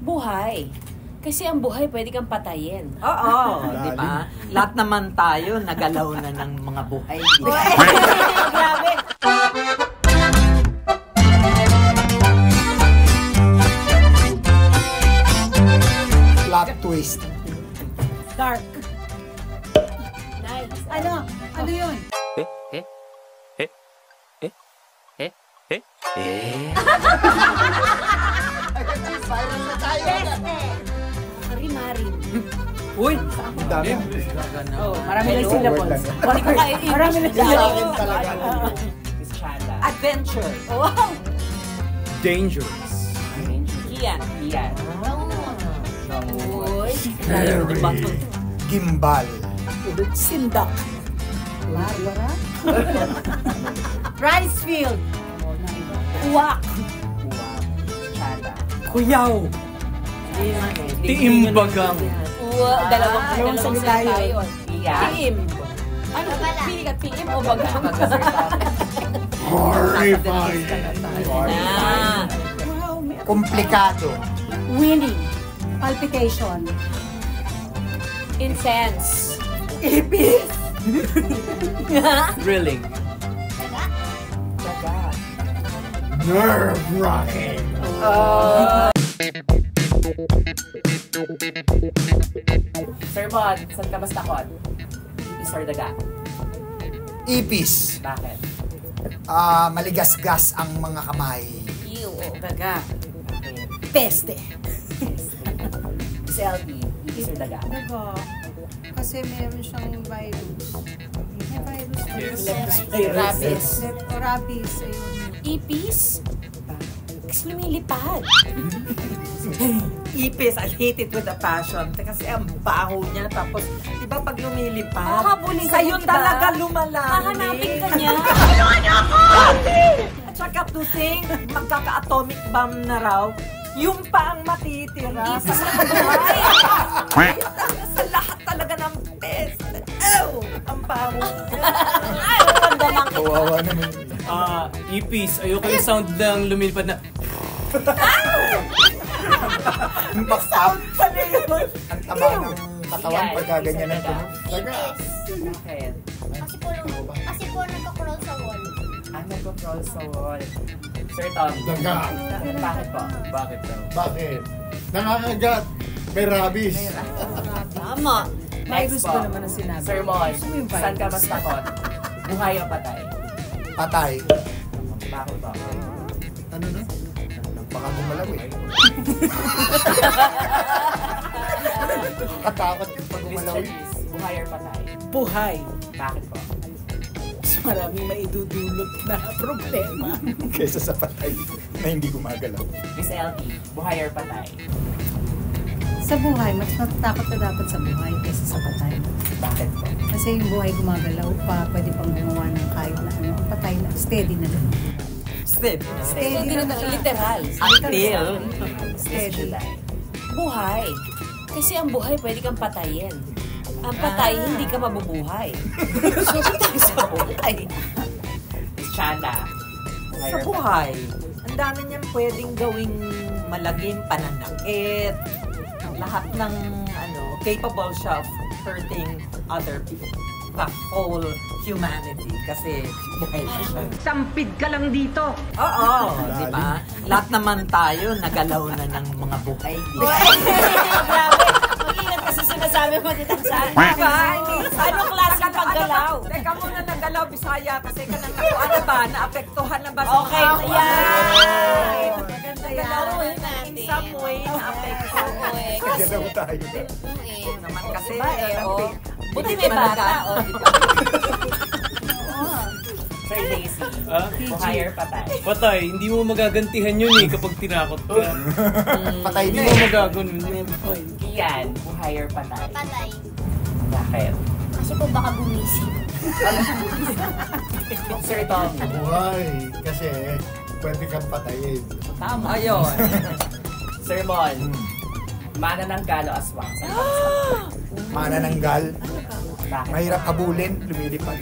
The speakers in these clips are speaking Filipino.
Buhay. Kasi ang buhay pwede kang patayin. Oo, di ba? Lahat naman tayo nagalaw na ng mga buhay. Grabe. Plot twist. Dark. Nice. Ano yun? Marim-marim. Uy! Ang dami. Oh, marami lang syllables. Marami lang Sa akin talaga. Adventure. Wow. Dangerous. Kian. Uy. Gimbal. Sindak. Barbara. Rice field. Uwak. Kuyaw. Tiimbagang. Dalawang salita tayo. Iyan. Tiim. Ano? Pili ka, tiim o bagang? Horrifying. Na. Komplikado. Winning. Palpitation. Incense. Ipis. Thrilling. Nerve-wracking. Sir Bod, saan ka mas takot? Ipis or daga? Ipis. Bakit? Maligasgas ang mga kamay. Ew. Daga. Peste. Selfie. Ipis or daga? Daga. Kasi meron siyang virus. May virus. Rabies. Rabies. Ayun. Ipis? Kasi lumilipad. Ipis, I hate it with a passion. Kasi ang baho niya. Tapos, di ba pag lumilipad? Hahabulin sa'yo sa'yo, diba? talaga lumalangin. Hahanapin ka niya. At saka to think, magkaka-atomic bomb na raw, yung pa ang matitira. Ipis na buhay. Sa lahat talaga ng pest. Ew! Ang baho. Ay, tanda lang. Kawawa naman. Ipis. Ayoko yung sound ng lumilipad na... Ang baksak. Pala yun. Ang taba ng katawan pagka ganyan ang tunog. Bakit? Kasi po nagka-crawl sa wall. Nag-control sa wall. Sir Tom. Daga. Bakit po? Bakit daw? Bakit? Nangangagat. May rabies. Tama. Next Virus po. ba naman ang sinabi? Sir Mon, Gusto mo yung saan ka virus? mas takot? Buhay o patay? Patay. Bakit po? Ano na? Baka gumalaw eh. Katakot yung pag gumalaw Mr. eh. Liz, buhay or patay? Buhay. Bakit po? Mas maraming maidudulot na problema. Kaysa sa patay na hindi gumagalaw. Miss LT, buhay or patay? Sa buhay, mas matatakot ka dapat sa buhay kaysa sa patay. Bakit po? Kasi yung buhay gumagalaw pa, pwede pang gumawa ng kahit na ano. Ang patay na, steady na lang. Steady. Steady na lang. Literal. Until. Steady. Buhay. Kasi ang buhay pwede kang patayin. Ang patay, hindi ka mabubuhay. So, tayo sa buhay. Miss Chanda, buhay Sa or buhay, ang dami niyang pwedeng gawing malagim, pananakit, lahat ng capable siya of hurting other people. The whole humanity kasi buhay na siya. Sampid ka lang dito! Oo, di ba? Lahat naman tayo nagalaw na ng mga buhay dito. Grabe. Mag-ingat kasi sinasabi mo dito sa Diba? Anong klaseng paggalaw? Teka muna nagalaw, Bisaya, kasi ka nang ano ba, naapektuhan na ba sa Okay, mga yan. Maganda yan. In some way, naapektuhan. Kagalaw tayo. Naman kasi, Diba buti may bata, di ba? Sir Daisy, buhay or patay? Patay. Hindi mo magagantihan yun eh kapag tinakot ka. Patay Hindi na mo eh. magaganon yun. Kian, buhay or patay? Patay. Bakit? Kasi po baka gumising. Sir Tom, Buhay. Kasi pwede kang patayin. tama. Ayun. Sir Mon, mana ng galo aswang. Saan ka mas takot? Manananggal. Bakit? Mahirap habulin. Lumilipad.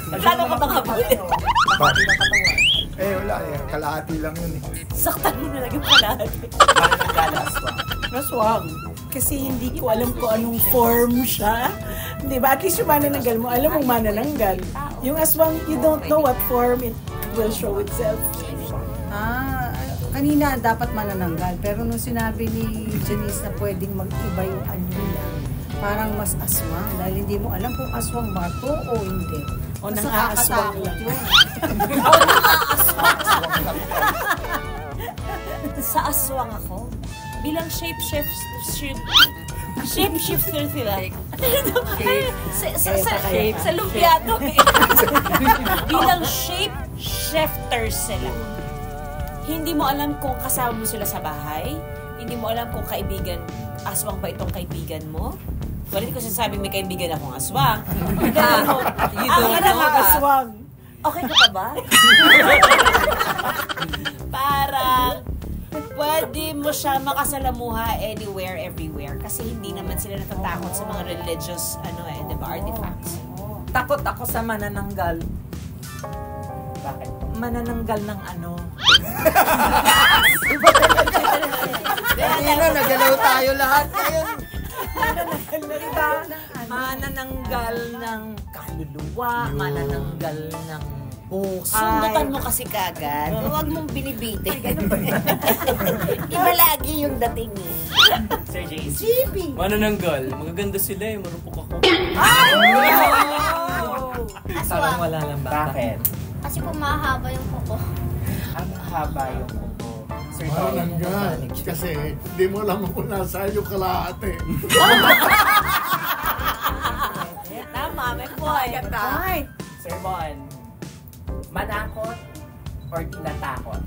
Masyado ka bang habulin? Bakit? Eh, wala eh. Kalahati lang yun eh. Saktan mo na lang yung kalahati. Aswang. Kasi hindi ko alam kung anong form siya. Di ba? At least yung manananggal mo, alam mong manananggal. Yung aswang, you don't know what form it will show itself. Kanina dapat manananggal. Pero nung sinabi ni Janice na pwedeng mag-iba yung ano nila, parang mas aswang. Dahil hindi mo alam kung aswang ba to o hindi. O nang-aaswang lang. Sa aswang ako. Bilang shapeshifter sila. Sa lumpiado eh. Bilang shapeshifter sila. Hindi mo alam kung kasama mo sila sa bahay. Hindi mo alam kung aswang ba itong kaibigan mo. Well, hindi ko sasabing may kaibigan akong aswang. You don't know. Aswang. Okay ka pa ba? Parang pwede mo siya makasalamuha anywhere, everywhere. Kasi hindi naman sila natatakot sa mga religious, diba, artifacts. Takot ako sa manananggal. Bakit? Manananggal ng ano? Kanina, nagalaw tayo lahat ngayon. Manananggal ng kaluluwa, manananggal ng buhay. Sundutan mo kasi kagad. Huwag mong binibitin. Iba lagi yung dating eh. Sir JC. Manananggal. Magaganda sila eh. Marupok ako. Parang wala lang ba? Bakit? Kasi po mahaba yung kuko. Ang haba yung kuko. Sir Manananggal. Kasi hindi mo alam kung nasaan yung kalahati. Tama, may point. Right. Sir Bon, manakot or tinatakot?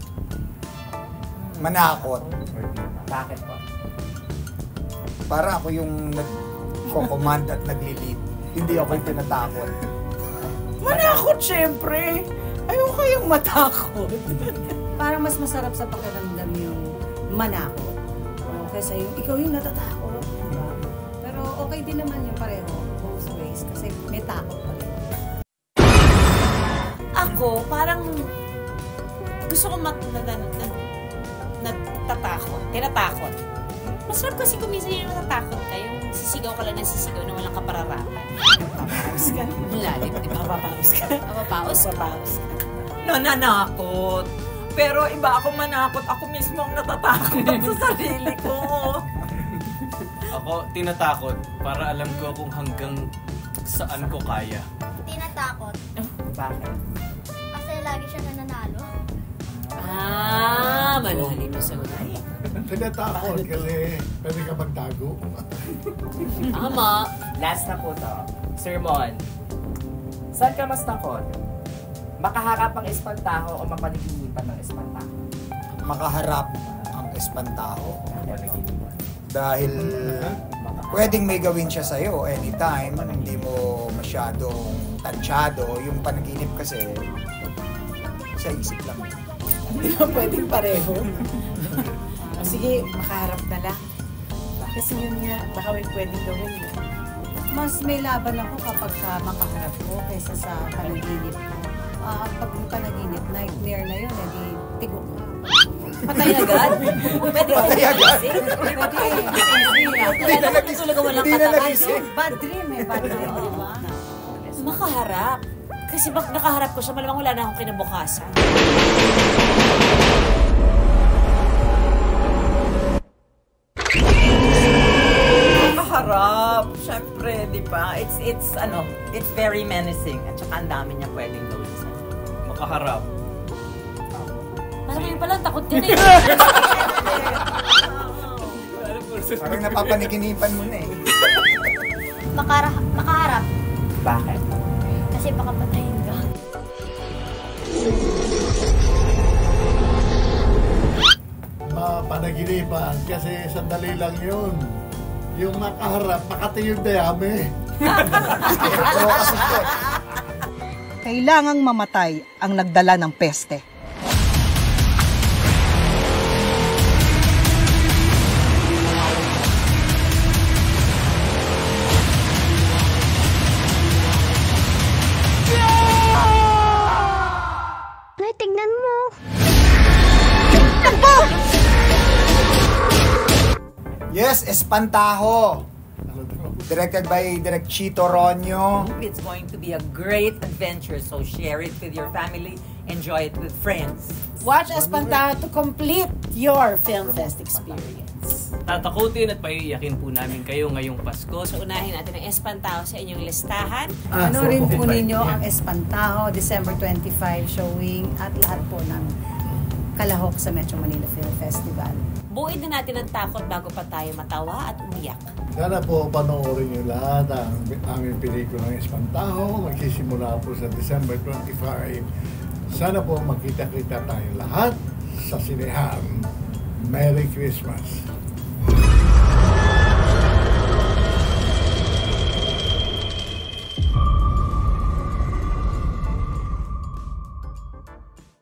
Manakot. Bakit po? Para ako yung nagko-command at nagli-lead. Hindi ako yung tinatakot. Manakot, syempre. Ayoko yung matakot. Parang mas masarap sa pakiramdam yung manakot. Kaysa yung ikaw yung natatakot. Pero okay din naman yung pareho, both ways. Kasi may takot pa rin. Ako, parang gusto ko natatakot. Tinatakot. Masarap kasi kuminsan yung natatakot ka. Yung sisigaw ka lang ng sisigaw na walang kapararapan. Papaus ka. Malalim, di ba? Papaus ka. Papaus ka. Nananakot. Pero iba ako manakot. Ako mismo ang natatakot sa sarili ko. Ako, tinatakot. Para alam ko kung hanggang saan ko kaya. Tinatakot. Bakit? Kasi lagi siya nananalo. Malalim na sagot. Tinatakot kasi pwede ka magtago. Tama. Last na po to. Sir Mon, saan ka mas takot? Makaharap ang espantaho o mapaniginipan ng espantaho? Makaharap ang espantaho. Dahil pwedeng may gawin siya sa'yo anytime. Hindi mo masyadong tansyado. Yung panaginip kasi sa isip lang. Hindi ba pwedeng pareho? Sige, makaharap na lang. Kasi yun nga, baka may pwedeng gawin. Mas may laban ako kapag makaharap ko kaysa sa panaginip ko. Pag yung panaginip, nightmare na yun, edi tigok ka. Patay agad? Pwede ka nagising? Hindi na nagising. Hindi na nagising. Bad dream bad dream, di ba? Makaharap. Kasi bak nakaharap ko siya, malamang wala na akong kinabukasan. Makaharap. Siyempre, di ba? It's very menacing. At saka ang dami niya pwedeng gawin sa'yo. Makaharap. Parang yun pala, takot ka na eh. Parang napapaniginipan mo na eh. Makaharap. Bakit? Kasi baka patayin ka. Mapanaginipan kasi sandali lang yun. Yung makaharap, makati yung dayami. Kailangang mamatay ang nagdala ng peste. Nay, tignan mo. Yes, Espantajo. Ano daw? Directed by Direk Chito Ronyo. It's going to be a great adventure, so share it with your family, enjoy it with friends. Watch Espantajo to complete your Film Fest experience. Tatakutin at paiiyakin po namin kayo ngayong Pasko. So, unahin natin ang Espantaho sa inyong listahan. Ano rin po ninyo ang Espantajo, December 25 showing at lahat po ng kalahok sa Metro Manila Film Festival. Buuin na natin ang takot bago pa tayo matawa at umiyak. Sana po panoorin niyo lahat ang aming pelikulang Espantajo. Magsisimula po sa December 25. Sana po magkita-kita tayo lahat sa sinehan. Merry Christmas!